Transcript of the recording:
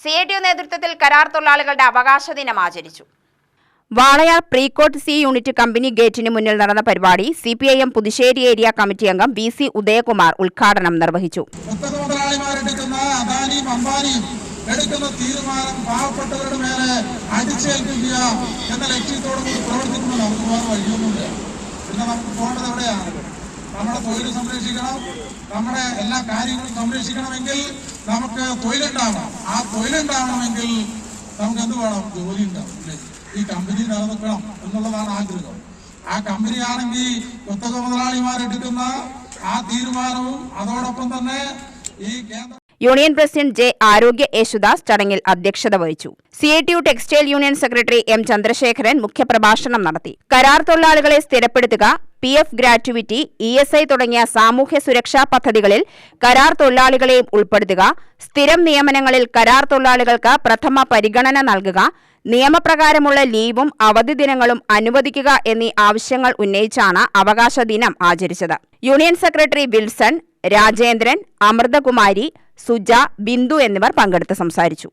CITU നേതൃത്വത്തിൽ കരാർ തൊഴിലാളികളുടെ അവകാശ ദിനം ആചരിച്ചു. വാളയാർ പ്രീകോട്ട് സി യൂണിറ്റ് കമ്പനി ഗേറ്റിന് മുന്നിൽ നടന്ന പരിപാടി CPIM പുതുശ്ശേരി ഏരിയ കമ്മിറ്റി അംഗം VC ഉദയകുമാർ ഉദ്ഘാടനം നിർവഹിച്ചു. എടുക്കുന്ന തീരുമാനം പാവപ്പെട്ടവരുടെ മേലെ അടിച്ചേൽപ്പിക്കുക എന്ന ലക്ഷ്യത്തോടുകൂടി പ്രവർത്തിക്കുന്ന നമുക്ക് പോകാൻ വഴിയൊന്നുമില്ല. പിന്നെ നമുക്ക് പോകേണ്ടത് എവിടെയാണ്? നമ്മുടെ തൊഴിൽ സംരക്ഷിക്കണം, നമ്മുടെ എല്ലാ കാര്യങ്ങളും സംരക്ഷിക്കണമെങ്കിൽ നമുക്ക് തൊഴിലുണ്ടാവണം. ആ തൊഴിലുണ്ടാവണമെങ്കിൽ നമുക്ക് എന്ത് വേണം? ജോലി ഉണ്ടാവും. ഈ കമ്പനി നിലനിൽക്കണം എന്നുള്ളതാണ് ആഗ്രഹം. ആ കമ്പനിയാണെങ്കിൽ കുത്തക മുതലാളിമാരെടുക്കുന്ന ആ തീരുമാനവും അതോടൊപ്പം തന്നെ ഈ കേന്ദ്ര യൂണിയൻ പ്രസിഡന്റ് J. ആരോഗ്യ യേശുദാസ് ചടങ്ങിൽ അധ്യക്ഷത വഹിച്ചു. CITU textile union secretary M. Chandrasekharan മുഖ്യപ്രഭാഷണം നടത്തി. കരാർ തൊഴിലാളികളെ സ്ഥിരപ്പെടുത്തുക, PF ഗ്രാറ്റുവിറ്റി, ESI തുടങ്ങിയ സാമൂഹ്യ സുരക്ഷാ പദ്ധതികളിൽ കരാർ തൊഴിലാളികളെയും ഉൾപ്പെടുത്തുക, സ്ഥിരം നിയമനങ്ങളിൽ കരാർ തൊഴിലാളികൾക്ക് പ്രഥമ പരിഗണന നൽകുക, നിയമപ്രകാരമുള്ള ലീവും അവധി ദിനങ്ങളും അനുവദിക്കുക എന്നീ ആവശ്യങ്ങൾ ഉന്നയിച്ചാണ് അവകാശ ദിനം ആചരിച്ചത്. യൂണിയൻ സെക്രട്ടറി വിൽസൺ, രാജേന്ദ്രൻ, അമൃതകുമാരി, സുജ, ബിന്ദു എന്നിവർ പങ്കെടുത്ത് സംസാരിച്ചു.